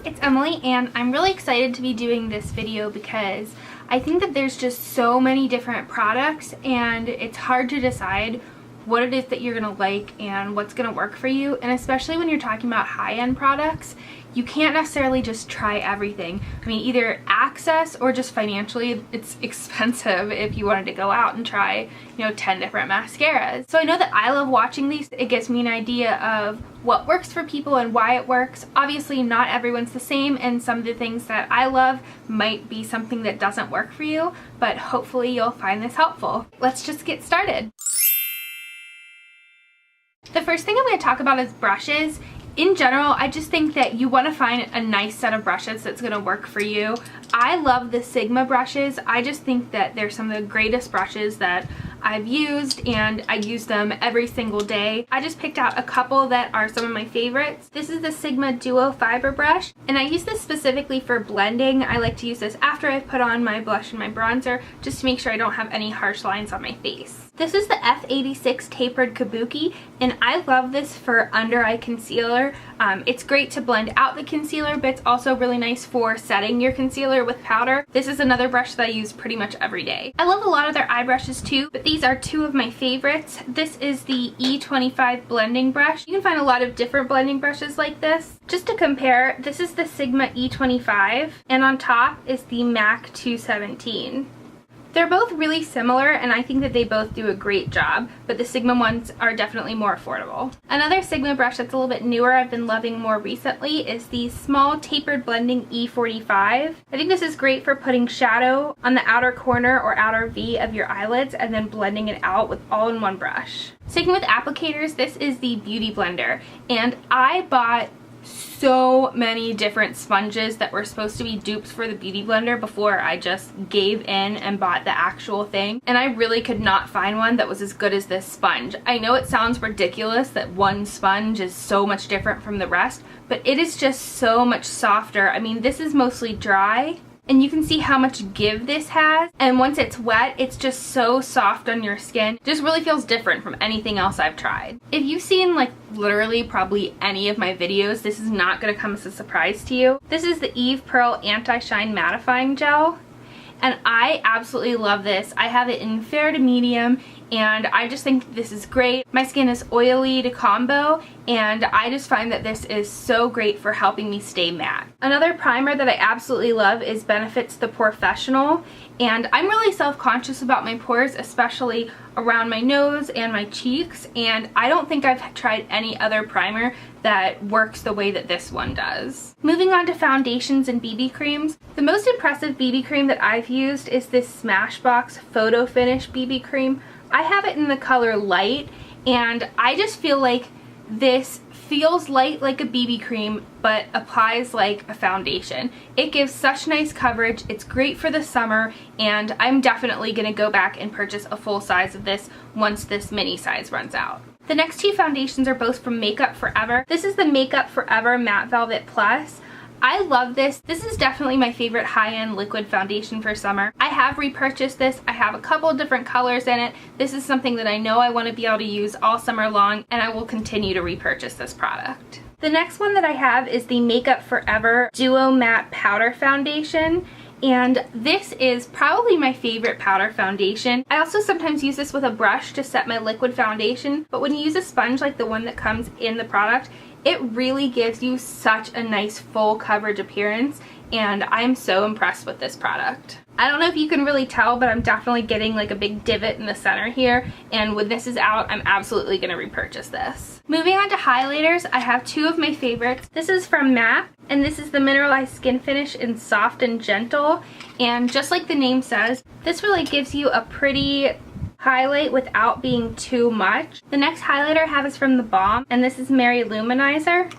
it's Emily, and I'm really excited to be doing this video because I think that there's just so many different products and it's hard to decide what it is that you're gonna like and what's gonna work for you. And especially when you're talking about high-end products, you can't necessarily just try everything. I mean, either access or just financially, it's expensive if you wanted to go out and try, 10 different mascaras. So I know that I love watching these. It gives me an idea of what works for people and why it works. Obviously, not everyone's the same, and some of the things that I love might be something that doesn't work for you, but hopefully you'll find this helpful. Let's just get started. The first thing I'm going to talk about is brushes. In general, I just think that you want to find a nice set of brushes that's going to work for you. I love the Sigma brushes. I just think that they're some of the greatest brushes that I've used, and I use them every single day. I just picked out a couple that are some of my favorites. This is the Sigma Duo Fiber Brush, and I use this specifically for blending. I like to use this after I've put on my blush and my bronzer, just to make sure I don't have any harsh lines on my face. This is the F86 Tapered Kabuki, and I love this for under eye concealer. It's great to blend out the concealer, but it's also really nice for setting your concealer with powder. This is another brush that I use pretty much every day. I love a lot of their eye brushes too, but these are two of my favorites. This is the E25 blending brush. You can find a lot of different blending brushes like this. Just to compare, this is the Sigma E25, and on top is the MAC 217. They're both really similar, and I think that they both do a great job, but the Sigma ones are definitely more affordable. Another Sigma brush that's a little bit newer, I've been loving more recently, is the Small Tapered Blending E45. I think this is great for putting shadow on the outer corner or outer V of your eyelids and then blending it out with all in one brush. Sticking with applicators, this is the Beauty Blender, and I bought so many different sponges that were supposed to be dupes for the Beauty Blender before I just gave in and bought the actual thing, and I really could not find one that was as good as this sponge. I know it sounds ridiculous that one sponge is so much different from the rest, but it is just so much softer. I mean, this is mostly dry, and you can see how much give this has, and once it's wet, it's just so soft on your skin. It just really feels different from anything else I've tried. If you've seen like literally probably any of my videos, this is not going to come as a surprise to you. This is the Eve Pearl Anti-Shine Mattifying Gel, and I absolutely love this. I have it in fair to medium, and I just think this is great. My skin is oily to combo, and I just find that this is so great for helping me stay matte. Another primer that I absolutely love is Benefit's The Professional, and I'm really self-conscious about my pores, especially around my nose and my cheeks, and I don't think I've tried any other primer that works the way that this one does. Moving on to foundations and BB creams. The most impressive BB cream that I've used is this Smashbox Photo Finish BB cream. I have it in the color Light, and I just feel like this feels light like a BB cream but applies like a foundation. It gives such nice coverage, it's great for the summer, and I'm definitely gonna go back and purchase a full size of this once this mini size runs out. The next two foundations are both from Makeup Forever. This is the Makeup Forever Matte Velvet Plus. I love this. This is definitely my favorite high-end liquid foundation for summer. I have repurchased this. I have a couple different colors in it. This is something that I know I want to be able to use all summer long, and I will continue to repurchase this product. The next one that I have is the Makeup Forever Duo Matte Powder Foundation, and this is probably my favorite powder foundation. I also sometimes use this with a brush to set my liquid foundation, but when you use a sponge like the one that comes in the product, it really gives you such a nice full coverage appearance, and I'm so impressed with this product. I don't know if you can really tell, but I'm definitely getting like a big divot in the center here, and when this is out, I'm absolutely going to repurchase this. Moving on to highlighters, I have two of my favorites. This is from MAC, and this is the Mineralized Skin Finish in Soft and Gentle, and just like the name says, this really gives you a pretty highlight without being too much. The next highlighter I have is from The Balm, and this is Mary Luminizer.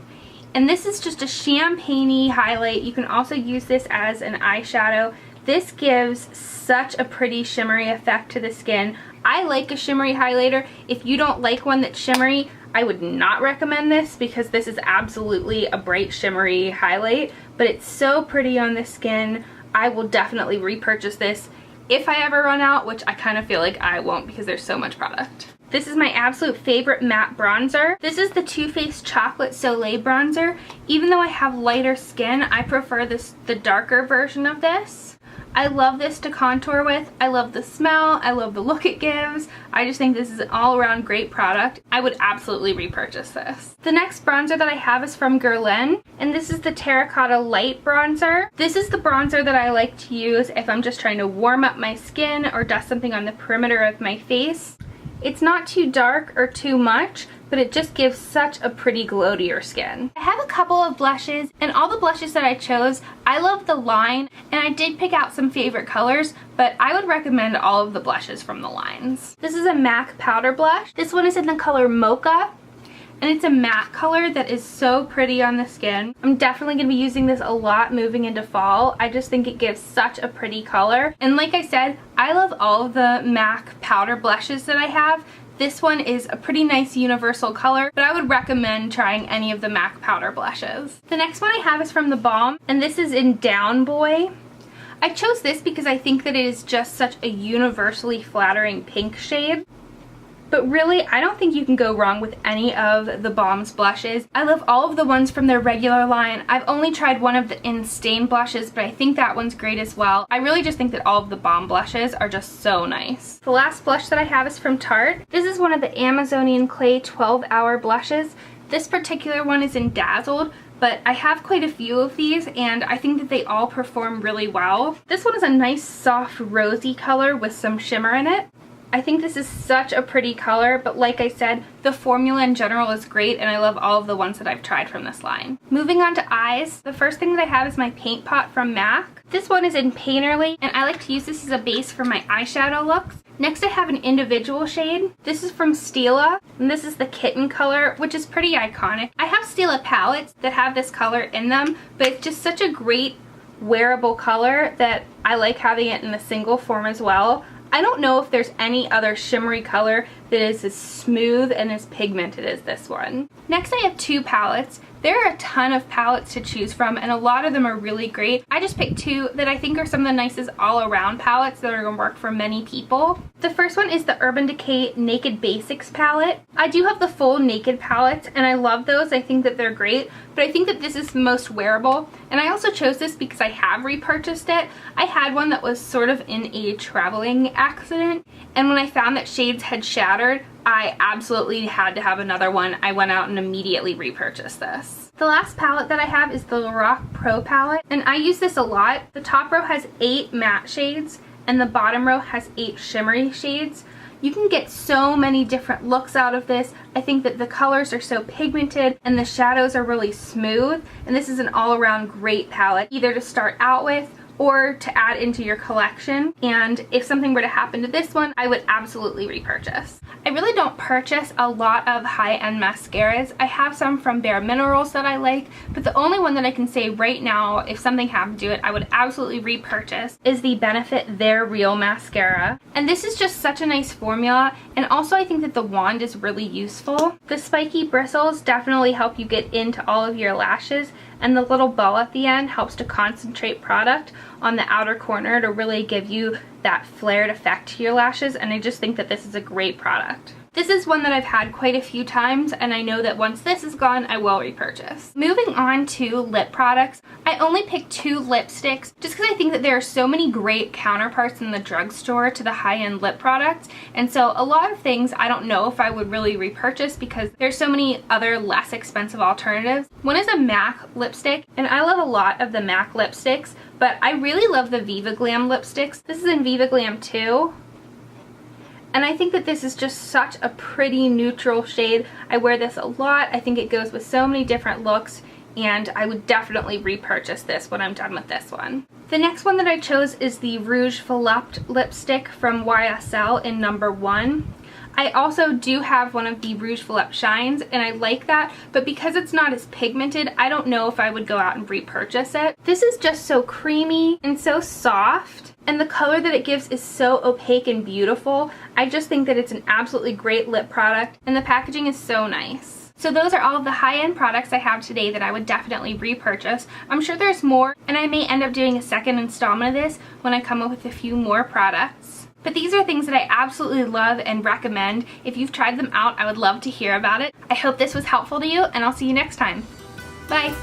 And this is just a champagne-y highlight. You can also use this as an eyeshadow. This gives such a pretty shimmery effect to the skin. I like a shimmery highlighter. If you don't like one that's shimmery, I would not recommend this because this is absolutely a bright shimmery highlight, but it's so pretty on the skin. I will definitely repurchase this if I ever run out, which I kind of feel like I won't because there's so much product. This is my absolute favorite matte bronzer. This is the Too Faced Chocolate Soleil bronzer. Even though I have lighter skin, I prefer the darker version of this. I love this to contour with. I love the smell. I love the look it gives. I just think this is an all-around great product. I would absolutely repurchase this. The next bronzer that I have is from Guerlain, and this is the Terracotta Light Bronzer. This is the bronzer that I like to use if I'm just trying to warm up my skin or dust something on the perimeter of my face. It's not too dark or too much, but it just gives such a pretty glow to your skin. I have a couple of blushes, and all the blushes that I chose, I love the line, and I did pick out some favorite colors, but I would recommend all of the blushes from the lines. This is a MAC powder blush. This one is in the color Mocha, and it's a matte color that is so pretty on the skin. I'm definitely gonna be using this a lot moving into fall. I just think it gives such a pretty color. And like I said, I love all of the MAC powder blushes that I have. This one is a pretty nice universal color, but I would recommend trying any of the MAC powder blushes. The next one I have is from The Balm, and this is in Down Boy. I chose this because I think that it is just such a universally flattering pink shade. But really, I don't think you can go wrong with any of the Balm's blushes. I love all of the ones from their regular line. I've only tried one of the In Stain blushes, but I think that one's great as well. I really just think that all of the Balm blushes are just so nice. The last blush that I have is from Tarte. This is one of the Amazonian Clay 12-Hour blushes. This particular one is in Dazzled, but I have quite a few of these, and I think that they all perform really well. This one is a nice soft rosy color with some shimmer in it. I think this is such a pretty color, but like I said, the formula in general is great, and I love all of the ones that I've tried from this line. Moving on to eyes, the first thing that I have is my Paint Pot from MAC. This one is in Painterly, and I like to use this as a base for my eyeshadow looks. Next I have an individual shade. This is from Stila, and this is the Kitten color, which is pretty iconic. I have Stila palettes that have this color in them, but it's just such a great wearable color that I like having it in a single form as well. I don't know if there's any other shimmery color that is as smooth and as pigmented as this one. Next I have two palettes. There are a ton of palettes to choose from, and a lot of them are really great. I just picked two that I think are some of the nicest all-around palettes that are going to work for many people. The first one is the Urban Decay Naked Basics palette. I do have the full Naked palettes, and I love those. I think that they're great, but I think that this is the most wearable. And I also chose this because I have repurchased it. I had one that was sort of in a traveling accident, and when I found that shades had shattered, I absolutely had to have another one. I went out and immediately repurchased this. The last palette that I have is the Lorac Pro palette, and I use this a lot. The top row has 8 matte shades, and the bottom row has 8 shimmery shades. You can get so many different looks out of this. I think that the colors are so pigmented and the shadows are really smooth, and this is an all-around great palette, either to start out with or to add into your collection. And if something were to happen to this one, I would absolutely repurchase. I really don't purchase a lot of high-end mascaras. I have some from Bare Minerals that I like, but the only one that I can say right now, if something happened to it, I would absolutely repurchase is the Benefit They're Real mascara. And this is just such a nice formula, and also I think that the wand is really useful. The spiky bristles definitely help you get into all of your lashes, and the little bow at the end helps to concentrate product on the outer corner to really give you that flared effect to your lashes, and I just think that this is a great product. This is one that I've had quite a few times, and I know that once this is gone, I will repurchase. Moving on to lip products, I only picked 2 lipsticks just because I think that there are so many great counterparts in the drugstore to the high-end lip products, and so a lot of things I don't know if I would really repurchase because there's so many other less expensive alternatives. One is a MAC lipstick, and I love a lot of the MAC lipsticks, but I really love the Viva Glam lipsticks. This is in Viva Glam 2. And I think that this is just such a pretty neutral shade. I wear this a lot. I think it goes with so many different looks, and I would definitely repurchase this when I'm done with this one. The next one that I chose is the Rouge Volupte lipstick from YSL in number 1. I also do have one of the Rouge Volupte Shines, and I like that, but because it's not as pigmented, I don't know if I would go out and repurchase it. This is just so creamy and so soft, and the color that it gives is so opaque and beautiful. I just think that it's an absolutely great lip product, and the packaging is so nice. So those are all of the high-end products I have today that I would definitely repurchase. I'm sure there's more, and I may end up doing a second installment of this when I come up with a few more products. But these are things that I absolutely love and recommend. If you've tried them out, I would love to hear about it. I hope this was helpful to you, and I'll see you next time. Bye!